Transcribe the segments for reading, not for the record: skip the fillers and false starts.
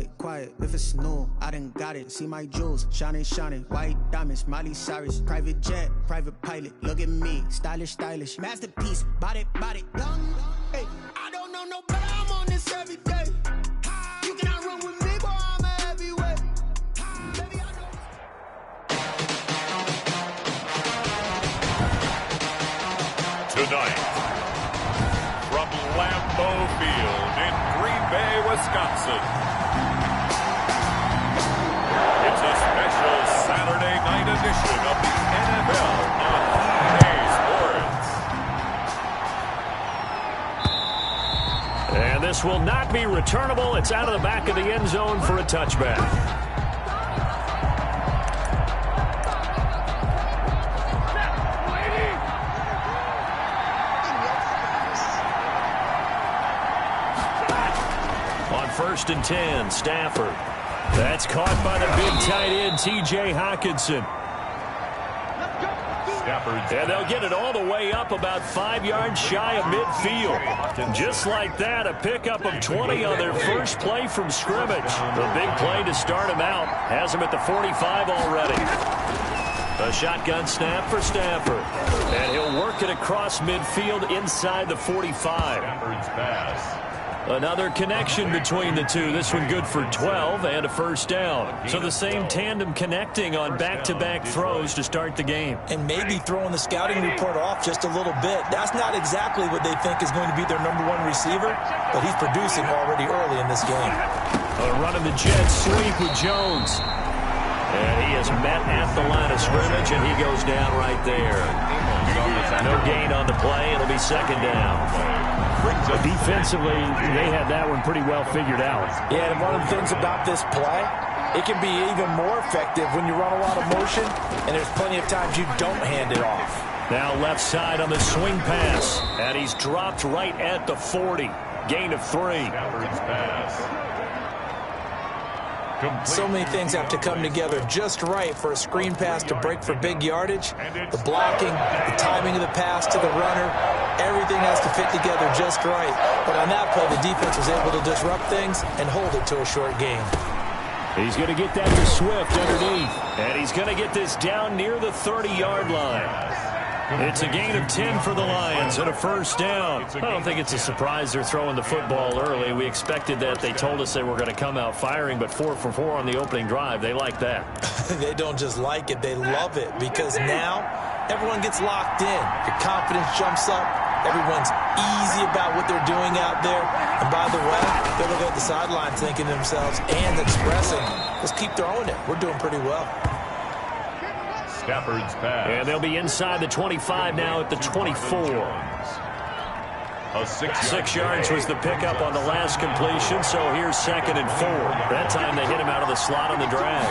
private, quiet, if it's new, I done got it. See my jewels, shining, shining, white diamonds, Miley Cyrus. Private jet, private pilot, look at me, stylish, stylish. Masterpiece, body, young. Hey, I don't know no better, I'm on this every day. You cannot run with me, boy, I'm a heavyweight. Baby, I know. Tonight, from Lambeau Field in Green Bay, Wisconsin, it's a special Saturday night edition of the NFL on EA Sports. And this will not be returnable. It's out of the back of the end zone for a touchback. First and 10, Stafford. That's caught by the big tight end, T.J. Hockenson. And they'll get it all the way up about 5 yards shy of midfield. Just like that, a pickup of 20 on their first play from scrimmage. The big play to start him out. Has him at the 45 already. A shotgun snap for Stafford. And he'll work it across midfield inside the 45. Stafford's pass. Another connection between the two. This one good for 12 and a first down. So the same tandem connecting on back-to-back throws to start the game. And maybe throwing the scouting report off just a little bit. That's not exactly what they think is going to be their #1 receiver, but he's producing already early in this game. Running the jet sweep with Jones. And he is met at the line of scrimmage, and he goes down right there. No gain on the play. It'll be second down. Defensively, they had that one pretty well figured out. Yeah, and one of the things about this play, it can be even more effective when you run a lot of motion, and there's plenty of times you don't hand it off. Now left side on the swing pass, and he's dropped right at the 40. Gain of 3. So many things have to come together just right for a screen pass to break for big yardage. The blocking, the timing of the pass to the runner, everything has to fit together just right. But on that play, the defense was able to disrupt things and hold it to a short gain. He's going to get that to Swift underneath. And he's going to get this down near the 30-yard line. It's a gain of 10 for the Lions and a first down. I don't think it's a surprise they're throwing the football early. We expected that. They told us they were going to come out firing, but 4 for 4 on the opening drive. They like that. They don't just like it. They love it because now everyone gets locked in. Your confidence jumps up. Everyone's easy about what they're doing out there. And by the way, they're looking at the sideline thinking to themselves and expressing, let's keep throwing it. We're doing pretty well. Stafford's pass. And they'll be inside the 25 now at the 24. 6 yards was the pickup on the last completion, so here's 2nd and 4. That time they hit him out of the slot on the drag.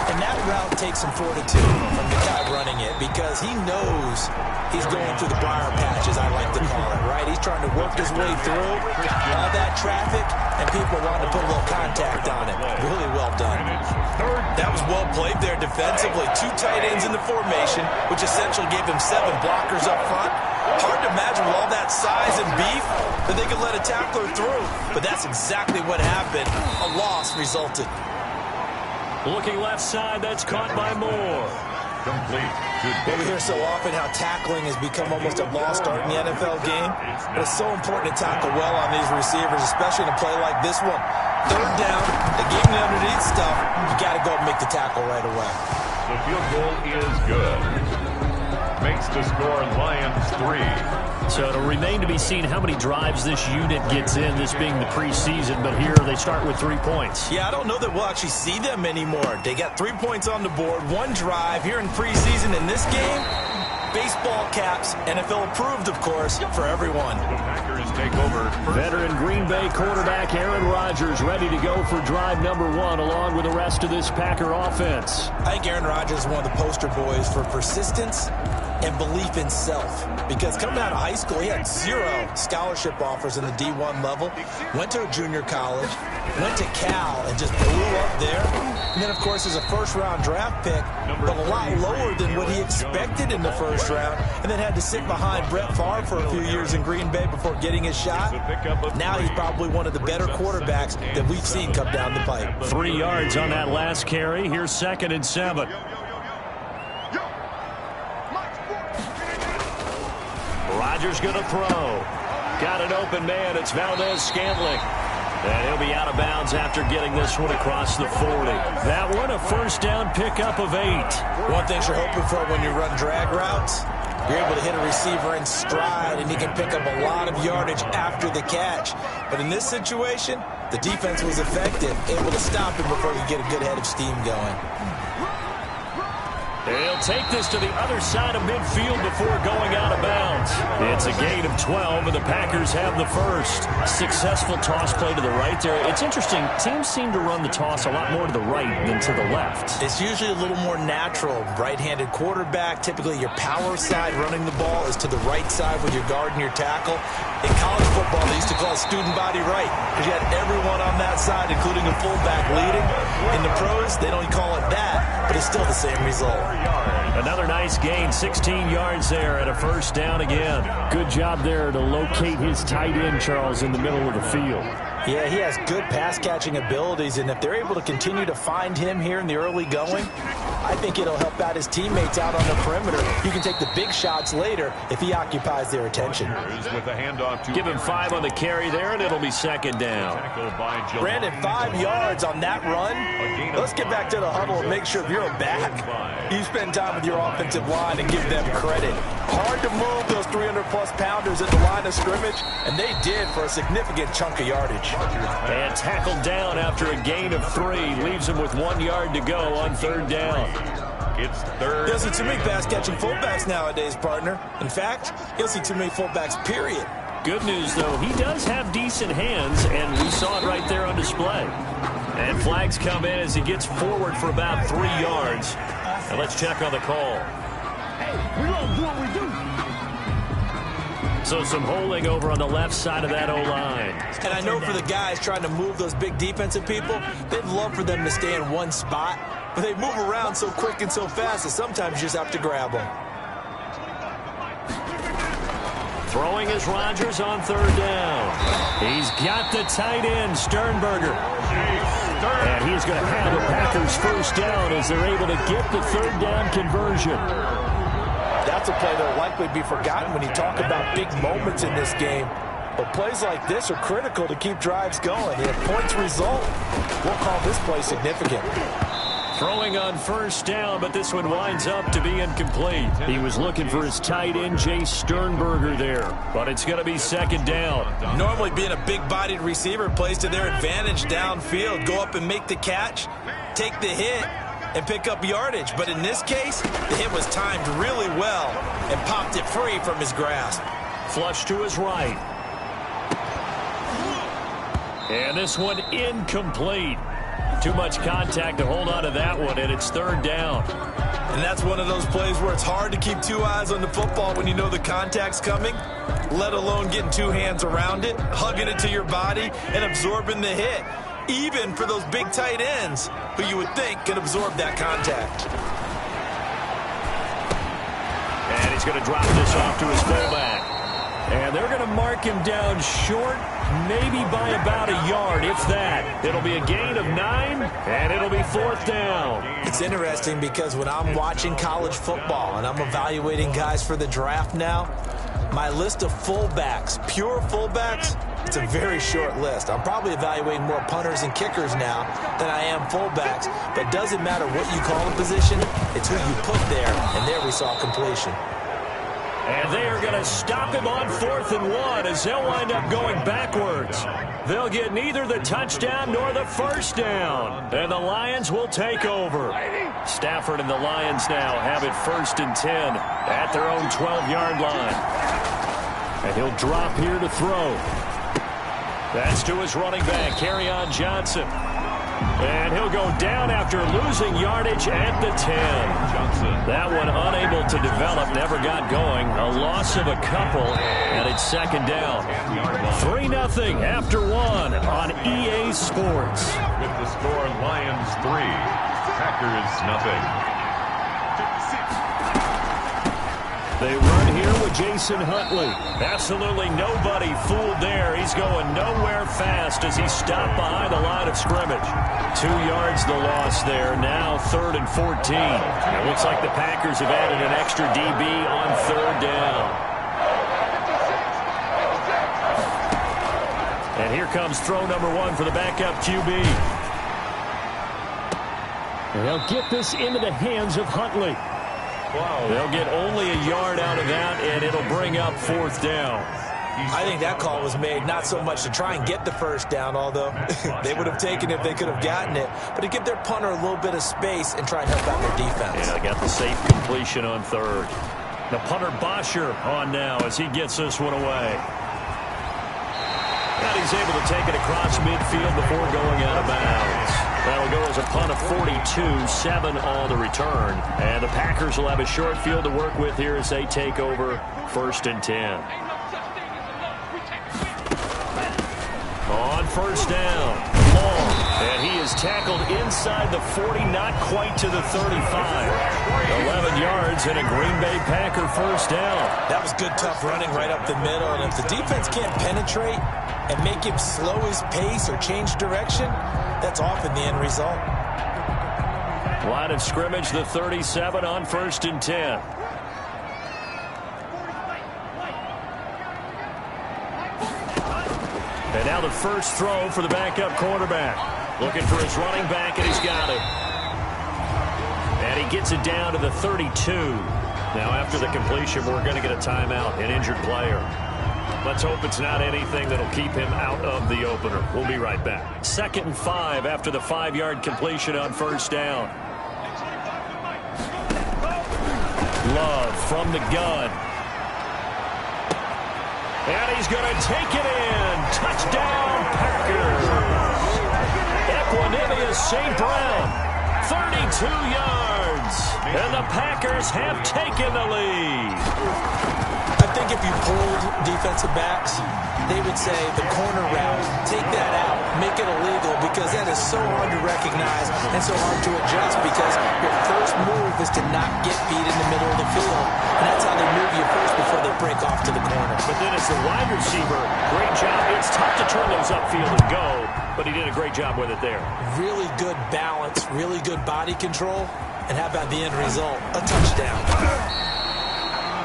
And that route takes some fortitude from the guy running it because he knows he's going through the briar patch, as I like to call it, right? He's trying to work his way through all that traffic, and people want to put a little contact on it. Really well done. That was well played there defensively. 2 tight ends in the formation, which essentially gave him 7 blockers up front. Hard to imagine with all that size and beef that they could let a tackler through. But that's exactly what happened. A loss resulted. Looking left side, that's caught by Moore. Complete. Well, we hear so often how tackling has become almost a lost art in the NFL game. But it's so important to tackle well on these receivers, especially in a play like this one. 3rd down, the game underneath stuff, you got to go and make the tackle right away. The field goal is good. Makes the score Lions 3. So it'll remain to be seen how many drives this unit gets in, this being the preseason. But here they start with 3 points. Yeah, I don't know that we'll actually see them anymore. They got 3 points on the board, 1 drive here in preseason. In this game, baseball caps, NFL approved, of course, for everyone. The Packers take over. Veteran Green Bay quarterback Aaron Rodgers ready to go for drive #1 along with the rest of this Packer offense. I think Aaron Rodgers is one of the poster boys for persistence and belief in self. Because coming out of high school, he had 0 scholarship offers in the D1 level, went to a junior college, went to Cal, and just blew up there. And then, of course, as a first-round draft pick, but a lot lower than what he expected in the first round, and then had to sit behind Brett Favre for a few years in Green Bay before getting his shot. Now he's probably one of the better quarterbacks that we've seen come down the pipe. 3 yards on that last carry. Here's 2nd and 7. Rodgers going to throw. Got an open man. It's Valdez-Scantling. And he'll be out of bounds after getting this one across the 40. That one, a first down pickup of 8. One thing you're hoping for when you run drag routes, you're able to hit a receiver in stride, and he can pick up a lot of yardage after the catch. But in this situation, the defense was effective, able to stop him before he could get a good head of steam going. He'll take this to the other side of midfield before going out of bounds. It's a gain of 12, and the Packers have the first. Successful toss play to the right there. It's interesting. Teams seem to run the toss a lot more to the right than to the left. It's usually a little more natural. Right-handed quarterback, typically your power side running the ball is to the right side with your guard and your tackle. In college football, they used to call it student body right because you had everyone on that side, including a fullback leading. In the pros, they don't call it that, but it's still the same result. Another nice gain, 16 yards there and a first down again. Good job there to locate his tight end, Charles, in the middle of the field. Yeah, he has good pass-catching abilities, and if they're able to continue to find him here in the early going, I think it'll help out his teammates out on the perimeter. You can take the big shots later if he occupies their attention. Give him 5 on the carry there, and it'll be 2nd down. Brandon, 5 yards on that run. Let's get back to the huddle and make sure if you're a back, you spend time with your offensive line and give them credit. Hard to move those 300-plus pounders at the line of scrimmage, and they did for a significant chunk of yardage. And tackled down after a gain of 3. Leaves him with 1 yard to go on 3rd down. It's 3rd. You'll see too many pass-catching fullbacks nowadays, partner. In fact, you'll see too many fullbacks, period. Good news, though, he does have decent hands, and we saw it right there on display. And flags come in as he gets forward for about 3 yards. And let's check on the call. Hey, we're going to do what we do. So some holding over on the left side of that O-line. And I know for the guys trying to move those big defensive people, they'd love for them to stay in one spot, but they move around so quick and so fast that sometimes you just have to grab them. Throwing is Rodgers on 3rd down. He's got the tight end, Sternberger. And he's going to have the Packers first down as they're able to get the 3rd down conversion. That's a play that will likely be forgotten when you talk about big moments in this game. But plays like this are critical to keep drives going. And if points result, we'll call this play significant. Throwing on 1st down, but this one winds up to be incomplete. He was looking for his tight end, Jay Sternberger there, but it's going to be 2nd down. Normally being a big-bodied receiver plays to their advantage downfield. Go up and make the catch, take the hit, and pick up yardage. But in this case, the hit was timed really well and popped it free from his grasp. Flush to his right. And this one incomplete. Too much contact to hold on to that one, and it's 3rd down. And that's one of those plays where it's hard to keep 2 eyes on the football when you know the contact's coming, let alone getting 2 hands around it, hugging it to your body, and absorbing the hit. Even for those big tight ends who you would think can absorb that contact. And he's going to drop this off to his fullback. And they're going to mark him down short, maybe by about a yard, if that. It'll be a gain of 9, and it'll be 4th down. It's interesting because when I'm watching college football and I'm evaluating guys for the draft now, my list of fullbacks, pure fullbacks, it's a very short list. I'm probably evaluating more punters and kickers now than I am fullbacks, but it doesn't matter what you call a position, it's who you put there, and there we saw completion. And they are going to stop him on 4th and 1 as they'll wind up going backwards. They'll get neither the touchdown nor the first down. And the Lions will take over. Stafford and the Lions now have it 1st and 10 at their own 12-yard line. And he'll drop here to throw. That's to his running back, Kerryon Johnson. And he'll go down after losing yardage at the 10. That one unable to develop, never got going. A loss of a couple, and it's second down. 3-0 after one on EA Sports. With the score, Lions 3, Packers 0. They run here with Jason Huntley. Absolutely nobody fooled there. He's going nowhere fast as he stopped behind the line of scrimmage. 2 yards the loss there. Now 3rd and 14. It looks like the Packers have added an extra DB on 3rd down. And here comes throw number 1 for the backup QB. And they'll get this into the hands of Huntley. They'll get only a yard out of that, and it'll bring up 4th down. I think that call was made not so much to try and get the first down, although they would have taken it if they could have gotten it, but to give their punter a little bit of space and try and help out their defense. Yeah, got the safe completion on 3rd. The punter Bosher on now as he gets this one away. And he's able to take it across midfield before going out of bounds. That'll go as a punt of 42, 7 on the return. And the Packers will have a short field to work with here as they take over 1st and 10. On 1st down, long, and he is tackled inside the 40, not quite to the 35. 11 yards and a Green Bay Packer 1st down. That was good, tough running right up the middle, and if the defense can't penetrate and make him slow his pace or change direction, that's often the end result. Line of scrimmage, the 37 on 1st and 10. And now the first throw for the backup quarterback. Looking for his running back, and he's got it. And he gets it down to the 32. Now after the completion, we're going to get a timeout, an injured player. Let's hope it's not anything that'll keep him out of the opener. We'll be right back. 2nd and 5 after the 5-yard completion on 1st down. Love from the gun. And he's going to take it in. Touchdown, Packers. Equanimous St. Brown, 32 yards. And the Packers have taken the lead. I think if you pulled defensive backs, they would say the corner route, take that out, make it illegal, because that is so hard to recognize and so hard to adjust, because your first move is to not get beat in the middle of the field, and that's how they move you first before they break off to the corner. But then as the wide receiver, great job. It's tough to turn those upfield and go, but he did a great job with it there. Really good balance, really good body control, and how about the end result? A touchdown.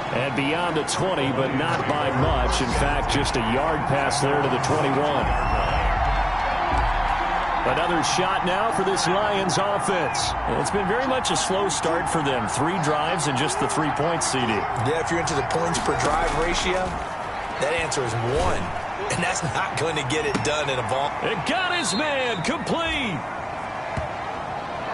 And beyond the 20, but not by much. In fact, just a yard pass there to the 21. Another shot now for this Lions offense. It's been very much a slow start for them. 3 drives and just the 3 points, CD. Yeah, if you're into the points per drive ratio, that answer is 1. And that's not going to get it done in a ball. It got his man complete.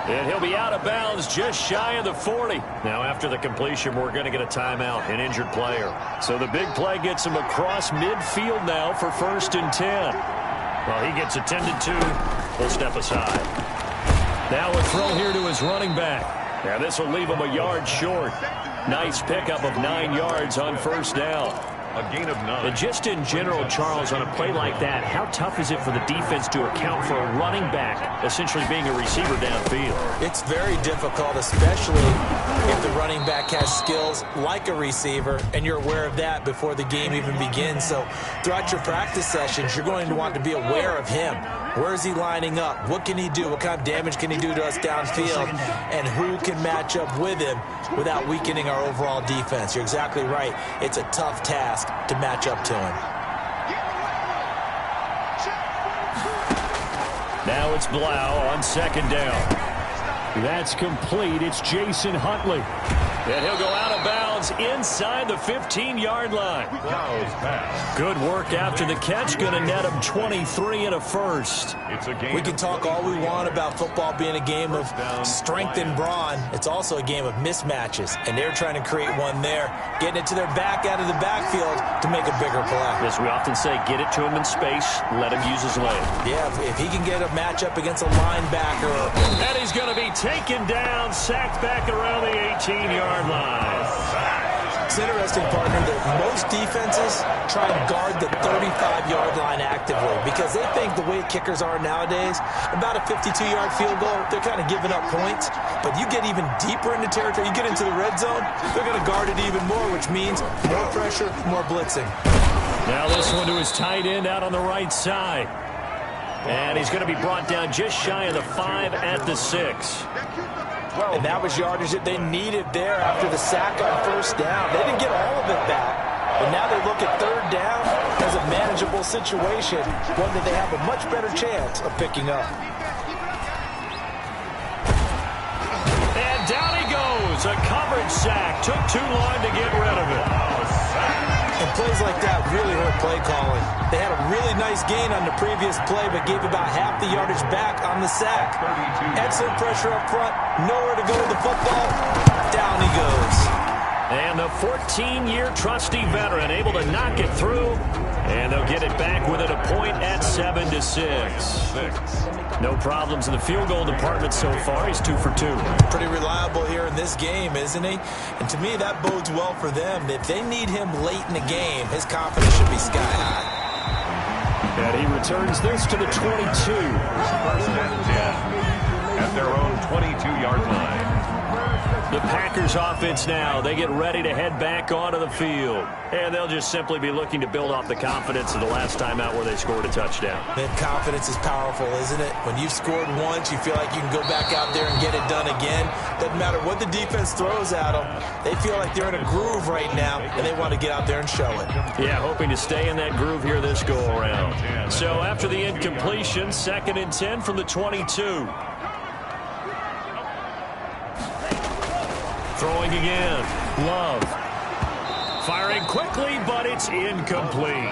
And he'll be out of bounds just shy of the 40. Now after the completion, we're going to get a timeout, an injured player. So the big play gets him across midfield now for 1st and 10. Well, he gets attended to. We'll step aside. Now a throw here to his running back. Now this will leave him a yard short. Nice pickup of 9 yards on 1st down. A gain of 9. And just in general, Charles, on a play like that, how tough is it for the defense to account for a running back essentially being a receiver downfield? It's very difficult, especially if the running back has skills like a receiver, and you're aware of that before the game even begins. So throughout your practice sessions, you're going to want to be aware of him. Where is he lining up? What can he do? What kind of damage can he do to us downfield? And who can match up with him without weakening our overall defense? You're exactly right. It's a tough task to match up to him. Now it's Blau on 2nd down. That's complete. It's Jason Huntley. And he'll go out of bounds downs inside the 15-yard line. Good work after the catch. Going to net him 23 and a first. We can talk all we want about football being a game of strength and brawn. It's also a game of mismatches, and they're trying to create one there, getting it to their back out of the backfield to make a bigger play. As we often say, get it to him in space, let him use his leg. Yeah, if he can get a matchup against a linebacker. And he's going to be taken down, sacked back around the 18-yard line. It's interesting, partner, that most defenses try and guard the 35-yard line actively because they think the way kickers are nowadays, about a 52-yard field goal, they're kind of giving up points. But you get even deeper into territory, you get into the red zone, they're going to guard it even more, which means more pressure, more blitzing. Now this one to his tight end out on the right side. And he's going to be brought down just shy of the 5 at the 6. And that was yardage that they needed there after the sack on first down. They didn't get all of it back, but now they look at third down as a manageable situation, one that they have a much better chance of picking up. And down he goes. A coverage sack. Took too long to get rid of it. And plays like that really hurt play calling. They had a really nice gain on the previous play, but gave about half the yardage back on the sack. Excellent pressure up front. Nowhere to go with the football. Down he goes. And the 14-year trusty veteran able to knock it through. And they'll get it back within a point at 7-6. No problems in the field goal department so far. He's 2 for 2. Pretty reliable here in this game, isn't he? And to me, that bodes well for them. If they need him late in the game, his confidence should be sky high. And he returns this to the 22. First and 10 at their own 22-yard line. The Packers offense now, they get ready to head back onto the field. And they'll just simply be looking to build off the confidence of the last time out where they scored a touchdown. That confidence is powerful, isn't it? When you've scored once, you feel like you can go back out there and get it done again. Doesn't matter what the defense throws at them. They feel like they're in a groove right now, and they want to get out there and show it. Yeah, hoping to stay in that groove here this go-around. So after the incompletion, 2nd and 10 from the 22. Throwing again. Love. Firing quickly, but it's incomplete.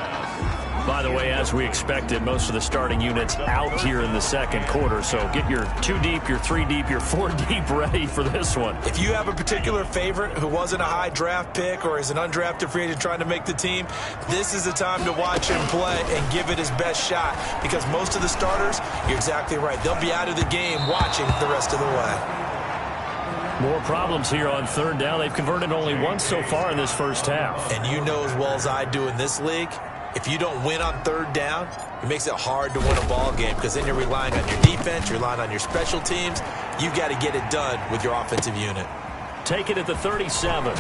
By the way, as we expected, most of the starting units out here in the second quarter. So get your 2 deep, your 3 deep, your 4 deep ready for this one. If you have a particular favorite who wasn't a high draft pick or is an undrafted free agent trying to make the team, this is the time to watch him play and give it his best shot. Because most of the starters, you're exactly right, they'll be out of the game watching the rest of the way. More problems here on third down. They've converted only once so far in this first half. And you know as well as I do in this league, if you don't win on third down, it makes it hard to win a ball game because then you're relying on your defense, you're relying on your special teams. You've got to get it done with your offensive unit. Take it at the 37.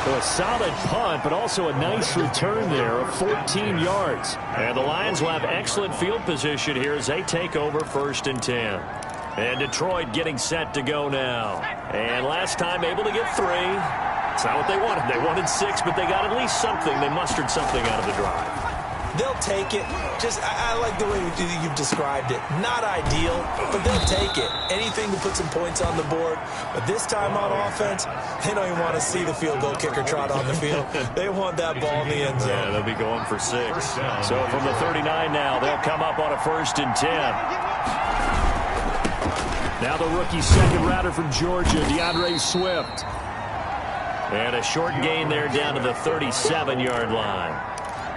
So a solid punt, but also a nice return there of 14 yards. And the Lions will have excellent field position here as they take over 1st and 10. And Detroit getting set to go now. And last time able to get 3. It's not what they wanted. They wanted 6, but they got at least something. They mustered something out of the drive. They'll take it. I like the way you've described it. Not ideal, but they'll take it. Anything to put some points on the board. But this time on offense, they don't even want to see the field goal kicker trot on the field. They want that ball in the end zone. Yeah, they'll be going for 6. So from the 39 now, they'll come up on a 1st and 10. Now the rookie second rounder from Georgia, DeAndre Swift. And a short gain there down to the 37-yard line.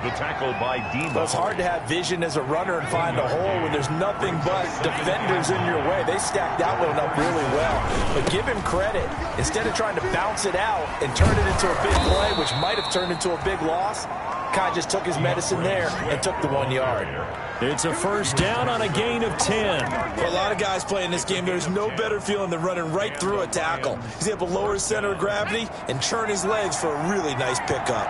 The tackle by Debo. It's hard to have vision as a runner and find a hole when there's nothing but defenders in your way. They stacked that one up really well. But give him credit. Instead of trying to bounce it out and turn it into a big play, which might have turned into a big loss, Kai just took his medicine there and took the 1 yard. It's a first down on a gain of 10. For a lot of guys playing this game, there's no better feeling than running right through a tackle. He's able to lower his center of gravity and turn his legs for a really nice pickup.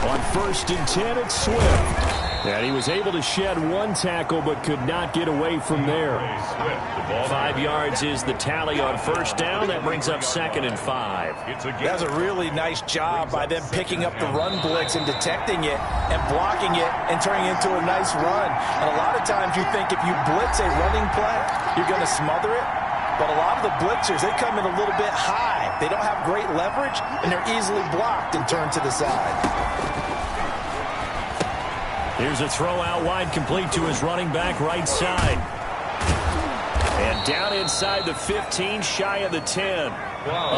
On 1st and 10, it's Swift. And he was able to shed one tackle but could not get away from there. 5 yards is the tally on first down. That brings up 2nd and 5. That's a really nice job by them picking up the run blitz and detecting it and blocking it and turning it into a nice run. And a lot of times you think if you blitz a running play, you're going to smother it. But a lot of the blitzers, they come in a little bit high. They don't have great leverage, and they're easily blocked and turned to the side. Here's a throw out wide, complete to his running back right side. And down inside the 15, shy of the 10.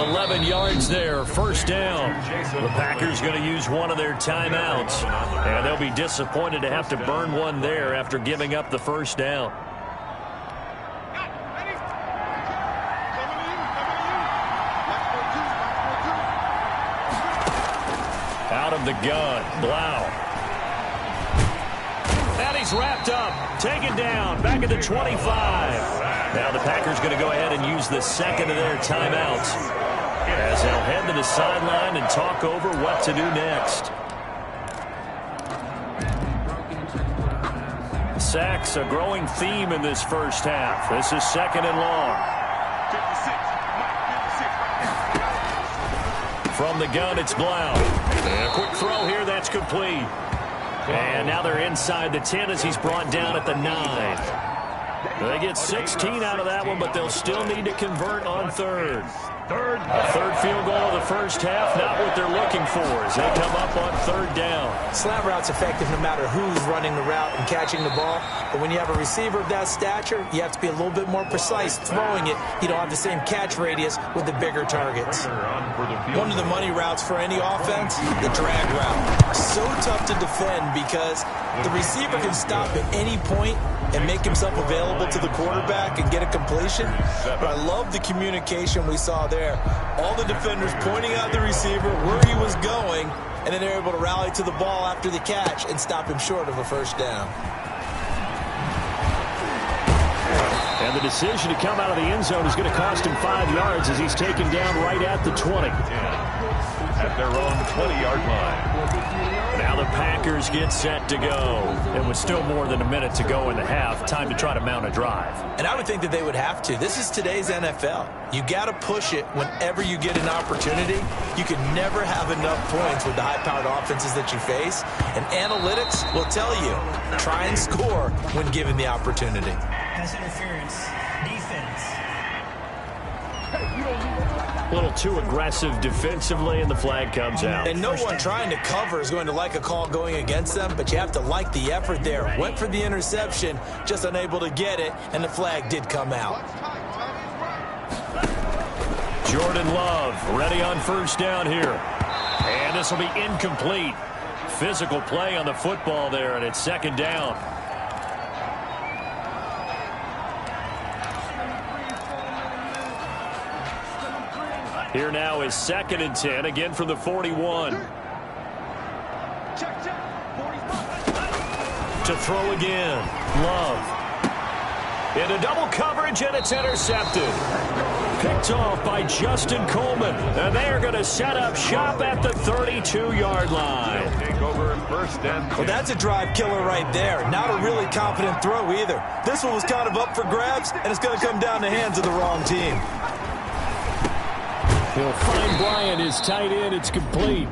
11 yards there, first down. The Packers going to use one of their timeouts. And they'll be disappointed to have to burn one there after giving up the first down. Out of the gun, Blau. And he's wrapped up, taken down, back at the 25. Now the Packers going to go ahead and use the second of their timeouts as they'll head to the sideline and talk over what to do next. Sacks, a growing theme in this first half. This is 2nd and long. From the gun, it's Blau. And a quick throw here, that's complete. And now they're inside the 10 as he's brought down at the 9. They get 16 out of that one, but they'll still need to convert on third. Third field goal of the first half, not what they're looking for as they come up on third down. Slant route's effective no matter who's running the route and catching the ball. But when you have a receiver of that stature, you have to be a little bit more precise throwing it. You don't have the same catch radius with the bigger targets. One of the money routes for any offense, the drag route. So tough to defend because the receiver can stop at any point and make himself available to the quarterback and get a completion. But I love the communication we saw there. All the defenders pointing out the receiver, where he was going, and then they're able to rally to the ball after the catch and stop him short of a first down. And the decision to come out of the end zone is going to cost him 5 yards as he's taken down right at the 20. At their own 20-yard line. Now the Packers get set to go. And with still more than a minute to go in the half, time to try to mount a drive. And I would think that they would have to. This is today's NFL. You got to push it whenever you get an opportunity. You can never have enough points with the high-powered offenses that you face. And analytics will tell you, try and score when given the opportunity. Pass interference. Defense. A little too aggressive defensively, and the flag comes out. And no one trying to cover is going to like a call going against them, but you have to like the effort there. Went for the interception, just unable to get it, and the flag did come out. Jordan Love ready on first down here. And this will be incomplete. Physical play on the football there, and it's 2nd down. Here now is 2nd and 10, again from the 41. To throw again, Love. Into double coverage, and it's intercepted. Picked off by Justin Coleman. And they are going to set up shop at the 32-yard line. Take over first and 10. Well, that's a drive killer right there. Not a really confident throw either. This one was kind of up for grabs, and it's going to come down the hands of the wrong team. He'll find Bryant, his tight end. It's complete.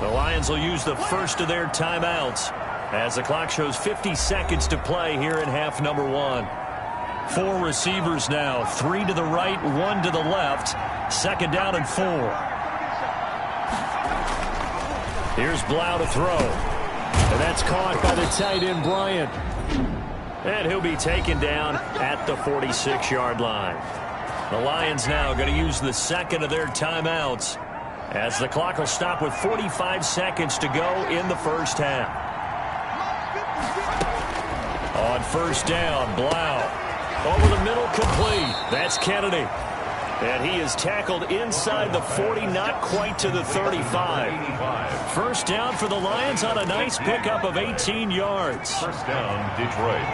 The Lions will use the first of their timeouts as the clock shows 50 seconds to play here in half number 1. 4 receivers now, 3 to the right, 1 to the left. 2nd down and 4. Here's Blau to throw. And that's caught by the tight end, Bryant. And he'll be taken down at the 46-yard line. The Lions now going to use the second of their timeouts as the clock will stop with 45 seconds to go in the first half. On first down, Blau. Over the middle, complete. That's Kennedy. And he is tackled inside the 40, not quite to the 35. First down for the Lions on a nice pickup of 18 yards. First down, Detroit.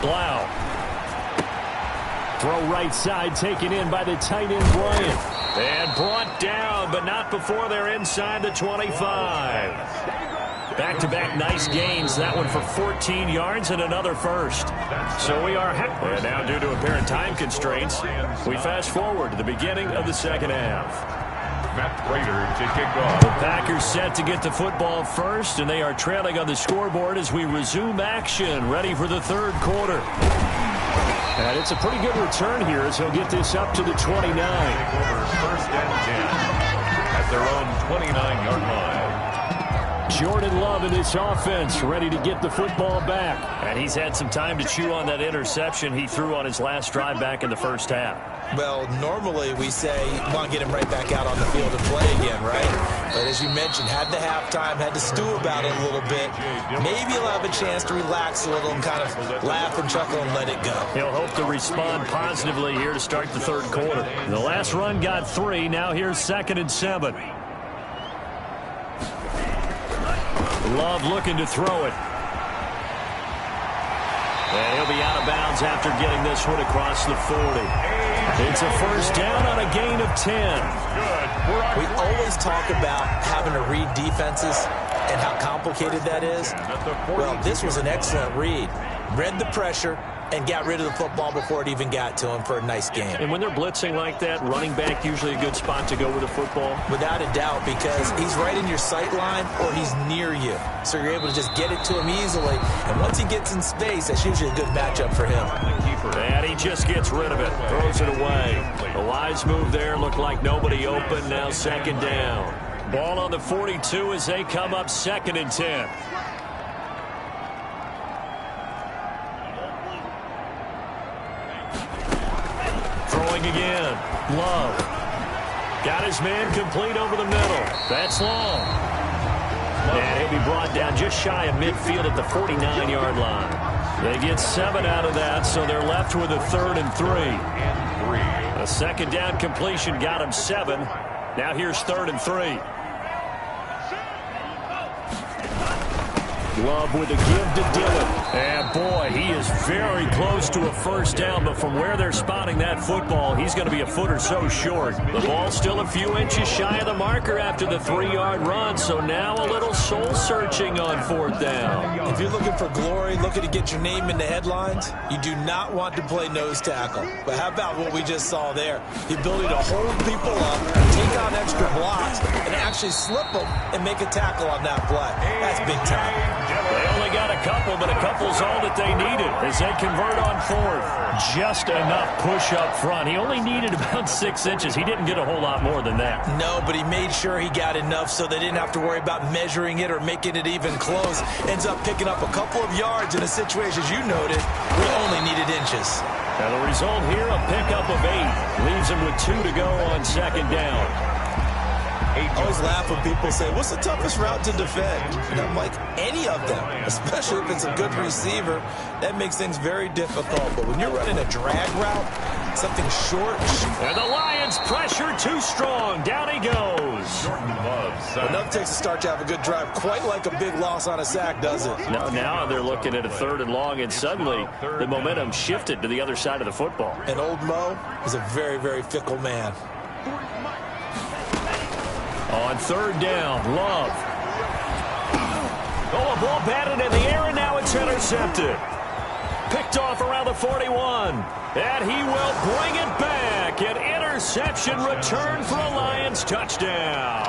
Blau. Throw right side taken in by the tight end Bryant. And brought down, but not before they're inside the 25. Back-to-back nice gains. That one for 14 yards and another first. So we are and now due to apparent time constraints, we fast forward to the beginning of the second half. Matt Prater to kick off. The Packers set to get the football first, and they are trailing on the scoreboard as we resume action, ready for the third quarter. And it's a pretty good return here as he'll get this up to the 29. First and 10 at their own 29-yard line. Jordan Love in this offense, ready to get the football back. And he's had some time to chew on that interception he threw on his last drive back in the first half. Well, normally we say you want to get him right back out on the field and play again, right? But as you mentioned, had the halftime, had to stew about it a little bit. Maybe he'll have a chance to relax a little and kind of laugh and chuckle and let it go. He'll hope to respond positively here to start the third quarter. The last run got 3. Now here's 2nd and 7. Love looking to throw it. And he'll be out of bounds after getting this one across the 40. It's a first down on a gain of 10. We always talk about having to read defenses and how complicated that is. Well, this was an excellent read. Read the pressure and got rid of the football before it even got to him for a nice game. And when they're blitzing like that, running back usually a good spot to go with the football? Without a doubt, because he's right in your sight line or he's near you. So you're able to just get it to him easily. And once he gets in space, that's usually a good matchup for him. And he just gets rid of it, throws it away. A wise move there, looked like nobody open, now 2nd down. Ball on the 42 as they come up 2nd and 10. Throwing again. Love. Got his man complete over the middle. That's long. And he'll be brought down just shy of midfield at the 49-yard line. They get 7 out of that, so they're left with a 3rd and 3. A 2nd down completion got him 7. Now here's 3rd and 3. Love with a give to Dillon. And boy, he is very close to a first down, but from where they're spotting that football, he's going to be a foot or so short. The ball's still a few inches shy of the marker after the 3-yard run, so now a little soul-searching on 4th down. If you're looking for glory, looking to get your name in the headlines, you do not want to play nose tackle. But how about what we just saw there? The ability to hold people up, take on extra blocks, and actually slip them and make a tackle on that play. That's big time. They only got a couple, but a couple's all that they needed as they convert on 4th. Just enough push up front. He only needed about 6 inches. He didn't get a whole lot more than that. No, but he made sure he got enough so they didn't have to worry about measuring it or making it even close. Ends up picking up a couple of yards in a situation, as you noted, we only needed inches. Now the result here, a pickup of 8. Leaves him with 2 to go on 2nd down. I always laugh when people say, what's the toughest route to defend? And I'm like, any of them, especially if it's a good receiver. That makes things very difficult. But when you're running a drag route, something short. And the Lions pressure too strong. Down he goes. Enough takes a start to have a good drive. Quite like a big loss on a sack, does it? Now they're looking at a 3rd and long, and suddenly the momentum shifted to the other side of the football. And old Mo is a very, very fickle man. On 3rd down, Love. Oh, a ball batted in the air, and now it's intercepted. Picked off around the 41. And he will bring it back. An interception return for a Lions touchdown.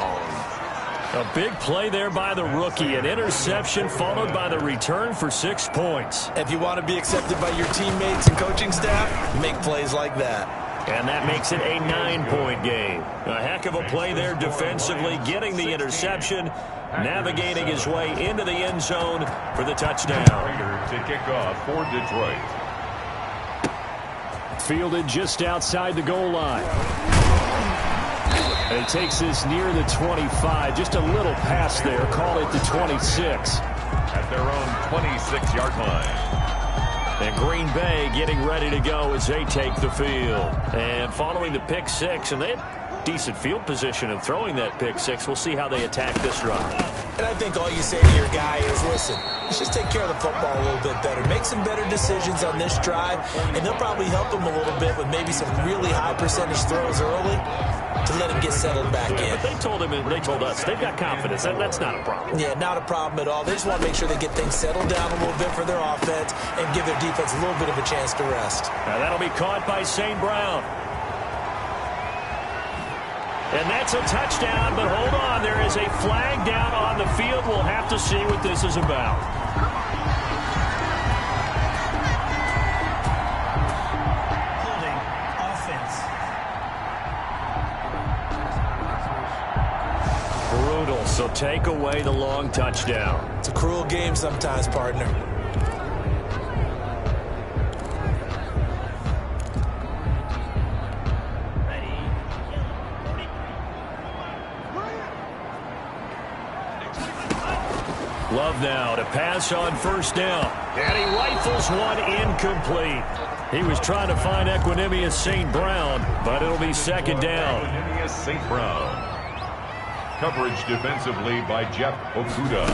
A big play there by the rookie. An interception followed by the return for 6 points. If you want to be accepted by your teammates and coaching staff, make plays like that. And that makes it a 9-point game. A heck of a play there defensively, getting the interception, navigating his way into the end zone for the touchdown. To kick off for Detroit. Fielded just outside the goal line. And he takes this near the 25. Just a little pass there. Call it the 26. At their own 26-yard line. And Green Bay getting ready to go as they take the field. And following the pick 6, and they had decent field position in throwing that pick 6. We'll see how they attack this drive. And I think all you say to your guy is, listen, let's just take care of the football a little bit better. Make some better decisions on this drive, and they'll probably help him a little bit with maybe some really high percentage throws early to let him get settled back in. But they told us, they've got confidence. That's not a problem. Yeah, not a problem at all. They just want to make sure they get things settled down a little bit for their offense and give their defense a little bit of a chance to rest. Now that'll be caught by St. Brown. And that's a touchdown, but hold on. There is a flag down on the field. We'll have to see what this is about. Holding offense. Brutal, so take away the long touchdown. It's a cruel game sometimes, partner. Love now to pass on first down. And he rifles one incomplete. He was trying to find Equanimous St. Brown, but it'll be second down. Equanimous St. Brown. Coverage defensively by Jeff Okuda.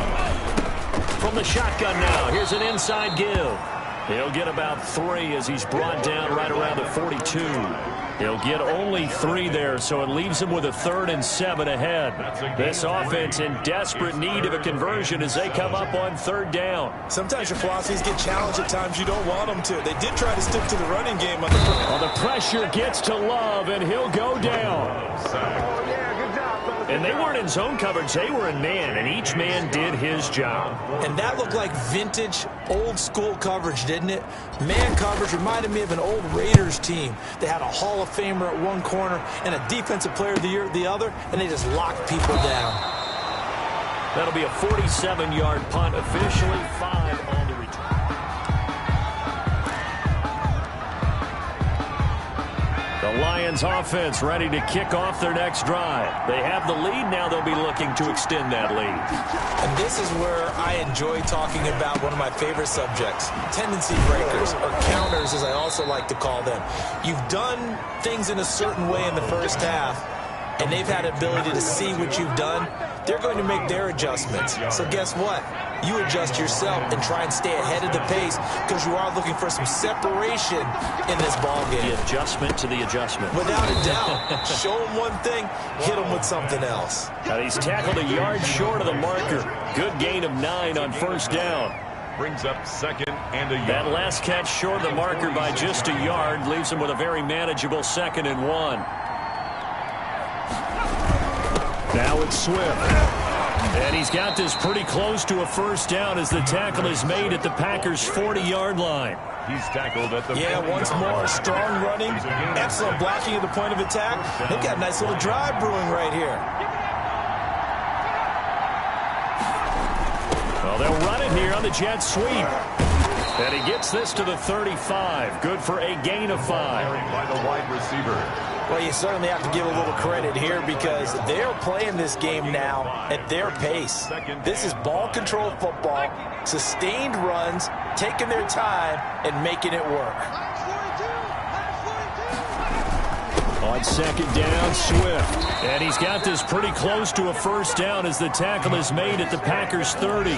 From the shotgun now, here's an inside give. He'll get about 3 as he's brought down right around the 42. He'll get only 3 there, so it leaves him with a 3rd and 7 ahead. This offense in desperate need of a conversion as they come up on 3rd down. Sometimes your philosophies get challenged at times you don't want them to. They did try to stick to the running game on the Well, the pressure gets to Love, and he'll go down. And they weren't in zone coverage. They were in man, and each man did his job. And that looked like vintage, old-school coverage, didn't it? Man coverage reminded me of an old Raiders team. They had a Hall of Famer at one corner and a Defensive Player of the Year at the other, and they just locked people down. That'll be a 47-yard punt, officially 5 on the return. The Lions offense ready to kick off their next drive. They have the lead. Now they'll be looking to extend that lead. And this is where I enjoy talking about one of my favorite subjects, tendency breakers, or counters as I also like to call them. You've done things in a certain way in the first half, and they've had the ability to see what you've done. They're going to make their adjustments. So guess what? You adjust yourself and try and stay ahead of the pace because you are looking for some separation in this ball game. The adjustment to the adjustment. Without a doubt. Show them one thing, hit them with something else. Now he's tackled a yard short of the marker. Good gain of 9 on first down. Brings up 2nd and a yard. That last catch short of the marker by just a yard leaves him with a very manageable 2nd and 1. Now it's Swift. And he's got this pretty close to a first down as the tackle is made at the Packers' 40-yard line. He's tackled at the once more, strong running, excellent blocking at the point of attack. They've got a nice little drive brewing right here. Well, they'll run it here on the jet sweep. And he gets this to the 35. Good for a gain of 5. By the wide receiver. Well, you certainly have to give a little credit here because they're playing this game now at their pace. This is ball control football, sustained runs, taking their time, and making it work. On second down, Swift. And he's got this pretty close to a first down as the tackle is made at the Packers' 30.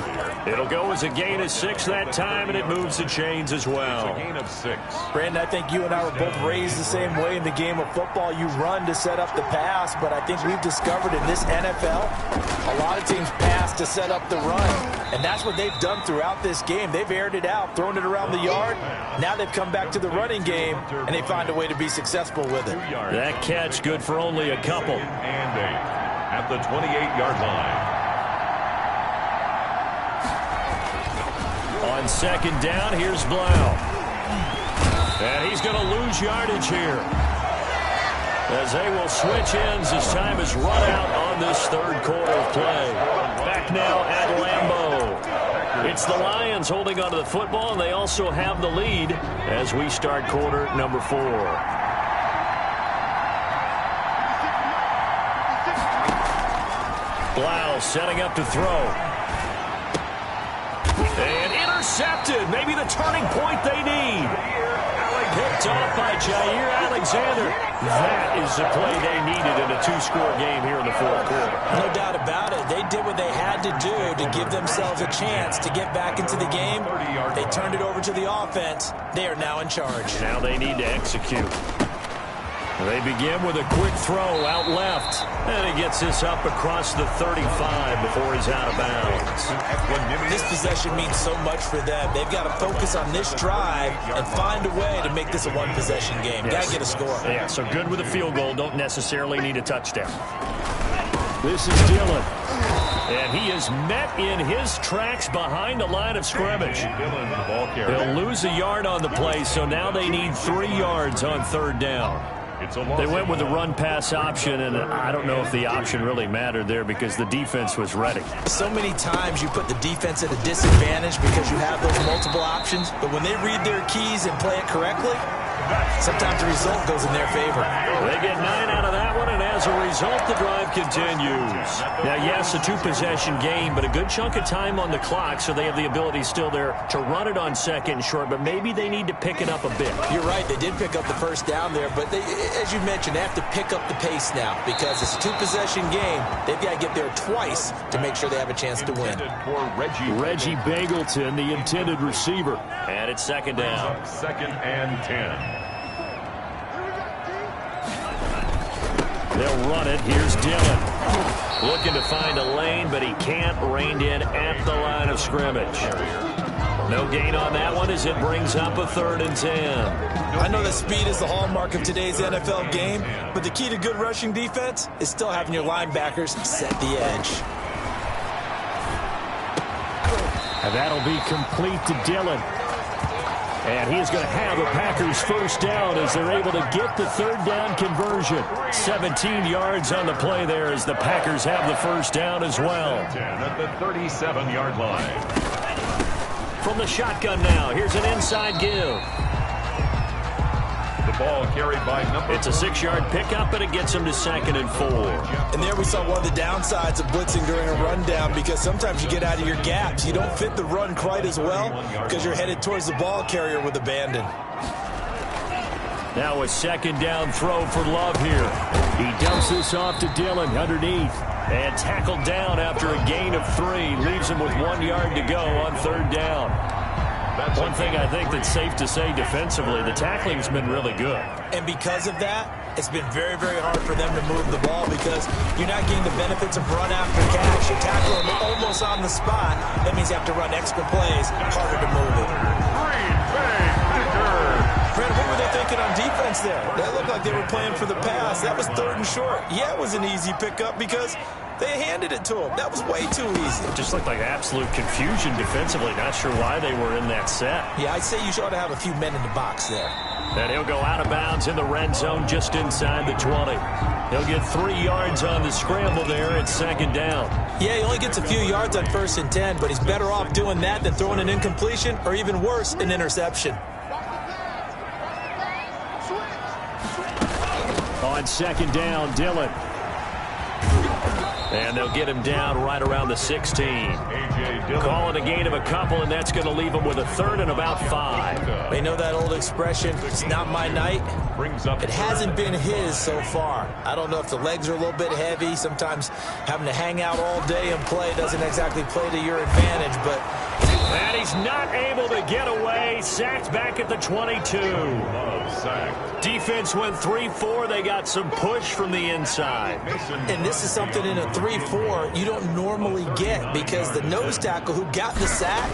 It'll go as a gain of 6 that time, and it moves the chains as well. It's a gain of 6. Brandon, I think you and I were both raised the same way in the game of football. You run to set up the pass, but I think we've discovered in this NFL, a lot of teams pass to set up the run. And that's what they've done throughout this game. They've aired it out, thrown it around the yard. Now they've come back to the running game, and they find a way to be successful with it. That catch good for only a couple. And 8 at the 28-yard line. On second down, here's Blau. And he's going to lose yardage here, as they will switch ends as time is run out on this 3rd quarter of play. Back now at Lambeau. It's the Lions holding onto the football, and they also have the lead as we start quarter number 4. Blau setting up to throw. And intercepted. Maybe the turning point they need. Picked off by Jair Alexander. That is the play they needed in a two-score game here in the fourth quarter. No doubt about it. They did what they had to do to give themselves a chance to get back into the game. They turned it over to the offense. They are now in charge. Now they need to execute. They begin with a quick throw out left. And he gets this up across the 35 before he's out of bounds. This possession means so much for them. They've got to focus on this drive and find a way to make this a one-possession game. Got to get a score. Yeah, so good with a field goal. Don't necessarily need a touchdown. This is Dillon. And he is met in his tracks behind the line of scrimmage. They'll lose a yard on the play, so now they need 3 yards on third down. They went with the run-pass option, and I don't know if the option really mattered there because the defense was ready. So many times you put the defense at a disadvantage because you have those multiple options, but when they read their keys and play it correctly, sometimes the result goes in their favor. They get 9 out of that one, and as a result, the drive continues. Now, yes, a two-possession game, but a good chunk of time on the clock, so they have the ability still there to run it on second and short, but maybe they need to pick it up a bit. You're right. They did pick up the first down there, but as you mentioned, they have to pick up the pace now because it's a two-possession game. They've got to get there twice to make sure they have a chance to win. Reggie Bangleton, the intended receiver. And it's second down. 2nd and 10. They'll run it. Here's Dillon. Looking to find a lane, but he can't. Reined in at the line of scrimmage. No gain on that one as it brings up a 3rd and 10. I know that speed is the hallmark of today's NFL game, but the key to good rushing defense is still having your linebackers set the edge. And that'll be complete to Dillon. And he's going to have the Packers first down as they're able to get the 3rd down conversion. 17 yards on the play there as the Packers have the first down as well. At the 37-yard line. From the shotgun now, here's an inside give. The ball carried by number. It's a 6-yard pickup, but it gets him to 2nd and 4. And there we saw one of the downsides of blitzing during a rundown because sometimes you get out of your gaps. You don't fit the run quite as well because you're headed towards the ball carrier with abandon. Now a 2nd down throw for Love here. He dumps this off to Dillon underneath. And tackled down after a gain of 3. Leaves him with 1 yard to go on 3rd down. One thing I think that's safe to say defensively, the tackling's been really good. And because of that, it's been very, very hard for them to move the ball because you're not getting the benefits of run after catch. You tackle them almost on the spot. That means you have to run extra plays, harder to move it. Brad, what were they thinking on defense there? That looked like they were playing for the pass. That was 3rd and short. Yeah, it was an easy pickup because they handed it to him. That was way too easy. It just looked like absolute confusion defensively. Not sure why they were in that set. Yeah, I'd say you ought to have a few men in the box there. And he'll go out of bounds in the red zone just inside the 20. He'll get 3 yards on the scramble there at 2nd down. Yeah, he only gets a few yards on 1st and 10, but he's better off doing that than throwing an incompletion or even worse, an interception. On 2nd down, Dillon. And they'll get him down right around the 16. Call it a gain of a couple, and that's going to leave him with a 3rd and about 5. They know that old expression, it's not my night. It hasn't been his so far. I don't know if the legs are a little bit heavy. Sometimes having to hang out all day and play doesn't exactly play to your advantage, but... And he's not able to get away. Sacked back at the 22. Defense went 3-4. They got some push from the inside. And this is something in a 3-4 you don't normally get because the nose tackle who got the sack,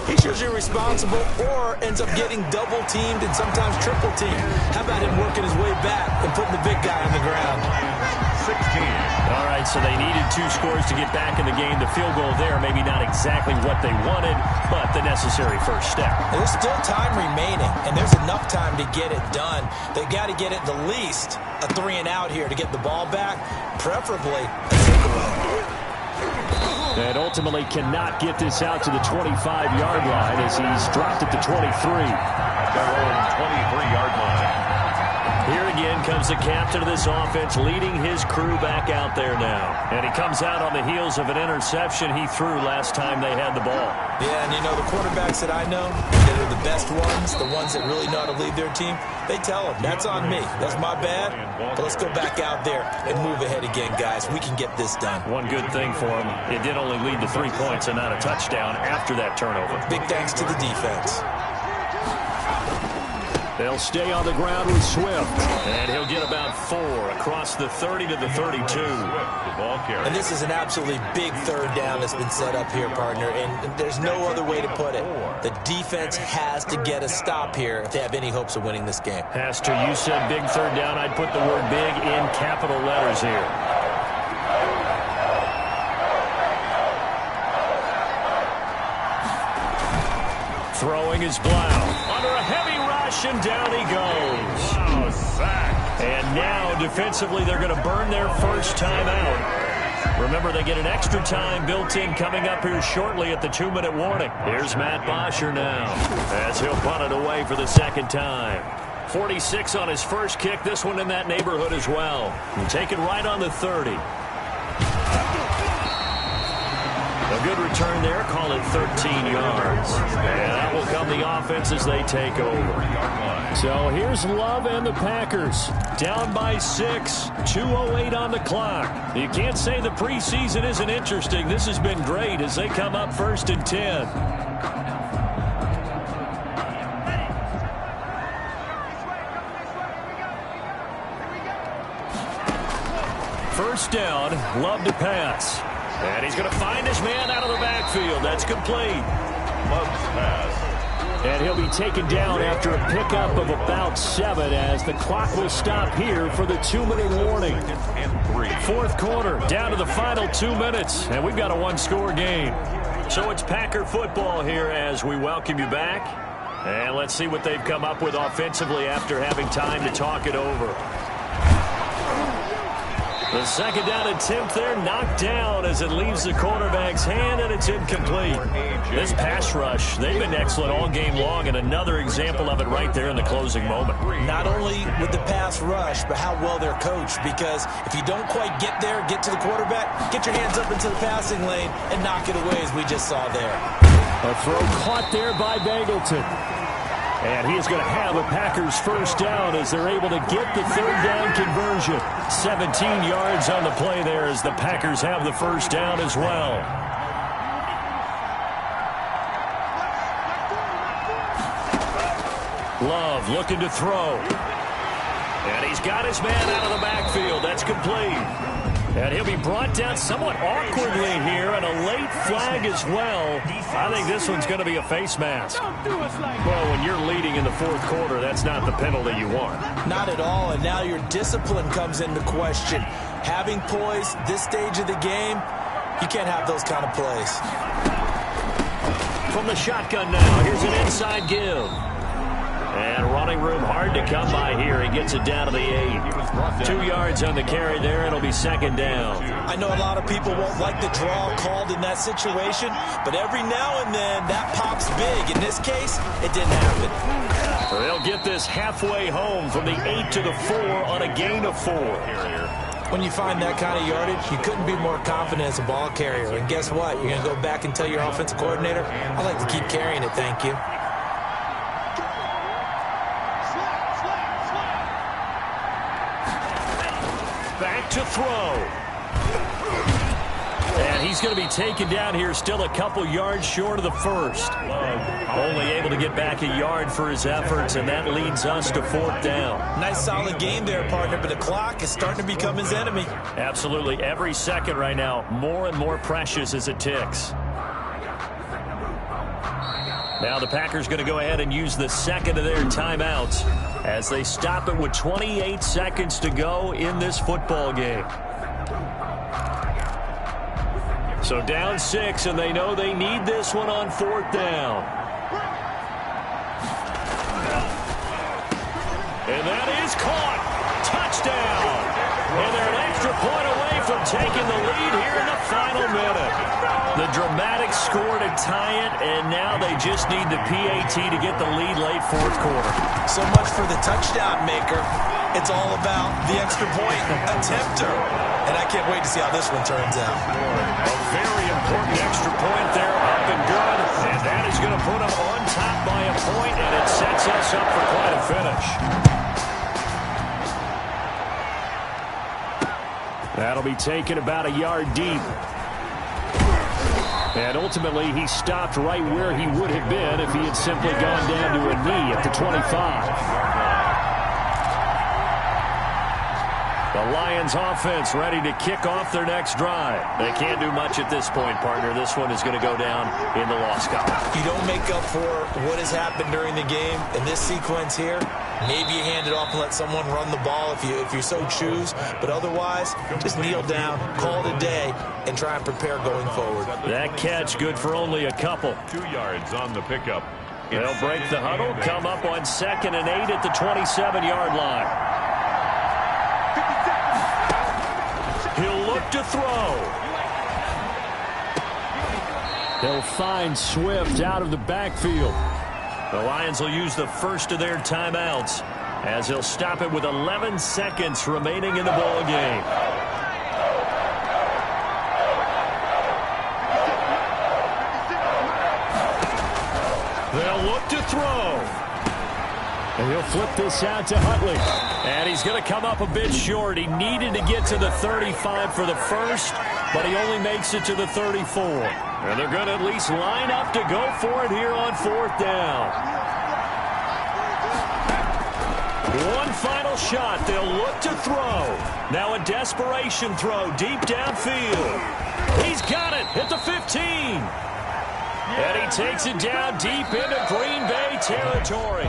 he's usually responsible or ends up getting double teamed and sometimes triple teamed. How about him working his way back and putting the big guy on the ground? 16. All right, so they needed 2 scores to get back in the game. The field goal there, maybe not exactly what they wanted, but the necessary first step. And there's still time remaining, and there's enough time to get it done. They got to get at the least a 3 and out here to get the ball back, preferably a takeaway. And ultimately cannot get this out to the 25-yard line as he's dropped at the 23. At their own 23-yard line. Here again comes the captain of this offense leading his crew back out there now. And he comes out on the heels of an interception he threw last time they had the ball. Yeah, and you know, the quarterbacks that I know that are the best ones, the ones that really know how to lead their team, they tell them, that's on me. That's my bad. But let's go back out there and move ahead again, guys. We can get this done. One good thing for him, it did only lead to 3 points and not a touchdown after that turnover. Big thanks to the defense. They'll stay on the ground with Swift. And he'll get about 4 across the 30 to the 32. And this is an absolutely big third down that's been set up here, partner. And there's no other way to put it. The defense has to get a stop here if they have any hopes of winning this game. Has to. You said big third down. I'd put the word big in capital letters here. Throwing is Blau. Under a heavy rush, and down he goes. Wow, sack. And now, defensively, they're going to burn their first time out. Remember, they get an extra time built in coming up here shortly at the 2-minute warning. Here's Matt Bosher now, as he'll punt it away for the second time. 46 on his first kick, this one in that neighborhood as well. And take it right on the 30. A good return there, call it 13 yards. And that will come the offense as they take over. So here's Love and the Packers. Down by 6, 2:08 on the clock. You can't say the preseason isn't interesting. This has been great as they come up 1st and 10. First down, Love to pass. And he's going to find his man out of the backfield. That's complete. Love's pass. And he'll be taken down after a pickup of about 7 as the clock will stop here for the 2-minute warning. Fourth quarter, down to the final 2 minutes, and we've got a 1-score game. So it's Packer football here as we welcome you back. And let's see what they've come up with offensively after having time to talk it over. The second down attempt there knocked down as it leaves the quarterback's hand, and it's incomplete. This pass rush, they've been excellent all game long, and another example of it right there in the closing moment. Not only with the pass rush, but how well they're coached, because if you don't quite get there, get to the quarterback, get your hands up into the passing lane and knock it away as we just saw there. A throw caught there by Bangleton. And he is going to have a Packers first down as they're able to get the third down conversion. 17 yards on the play there as the Packers have the first down as well. Love looking to throw. And he's got his man out of the backfield. That's complete. And he'll be brought down somewhat awkwardly here, and a late flag as well. I think this one's going to be a face mask. Well, when you're leading in the fourth quarter, that's not the penalty you want. Not at all, and now your discipline comes into question. Having poise this stage of the game, you can't have those kind of plays. From the shotgun now, here's an inside give. And running room hard to come by here. He gets it down to the 8. 2 yards on the carry there. It'll be second down. I know a lot of people won't like the draw called in that situation, but every now and then that pops big. In this case, it didn't happen. They'll get this halfway home from the 8 to the 4 on a gain of 4. When you find that kind of yardage, you couldn't be more confident as a ball carrier. And guess what? You're going to go back and tell your offensive coordinator, I'd like to keep carrying it, thank you. Back to throw. And he's going to be taken down here, still a couple yards short of the first. Only able to get back a yard for his efforts, and that leads us to fourth down. Nice solid game there, partner, but the clock is starting to become his enemy. Absolutely. Every second right now, more and more precious as it ticks. Now the Packers going to go ahead and use the second of their timeouts as they stop it with 28 seconds to go in this football game. So down 6, and they know they need this one on fourth down. And that is caught. Touchdown. And they're an extra point away from taking the lead here in the final minute. The dramatic score to tie it, and now they just need the PAT to get the lead late fourth quarter. So much for the touchdown maker. It's all about the extra point attempter. And I can't wait to see how this one turns out. A very important extra point there, up and good. And that is going to put them on top by a point, and it sets us up for quite a finish. That'll be taken about a yard deep. And ultimately, he stopped right where he would have been if he had simply gone down to a knee at the 25. The Lions offense ready to kick off their next drive. They can't do much at this point, partner. This one is going to go down in the loss column. You don't make up for what has happened during the game in this sequence here. Maybe you hand it off and let someone run the ball if you so choose. But otherwise, just kneel down, call it a day, and try and prepare going forward. That catch good for only a couple. 2 yards on the pickup. They'll break the huddle, come up on 2nd and 8 at the 27-yard line. He'll look to throw. They'll find Swift out of the backfield. The Lions will use the first of their timeouts as he'll stop it with 11 seconds remaining in the ball game. They'll look to throw. And he'll flip this out to Huntley. And he's going to come up a bit short. He needed to get to the 35 for the first, but he only makes it to the 34. And they're going to at least line up to go for it here on 4th down. One final shot. They'll look to throw. Now a desperation throw deep downfield. He's got it at the 15. And he takes it down deep into Green Bay territory.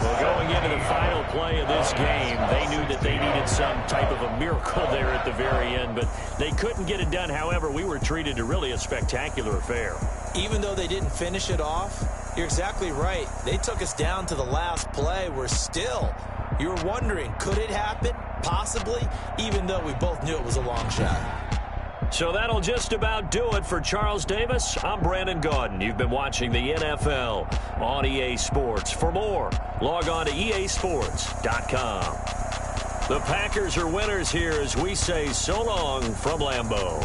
Well, going into the final play of this game, they knew that they needed some type of a miracle there at the very end, but they couldn't get it done. However, we were treated to really a spectacular affair. Even though they didn't finish it off, you're exactly right. They took us down to the last play. We're still, you were wondering, could it happen? Possibly, even though we both knew it was a long shot. So that'll just about do it for Charles Davis. I'm Brandon Gaudin. You've been watching the NFL on EA Sports. For more, log on to easports.com. The Packers are winners here as we say so long from Lambeau.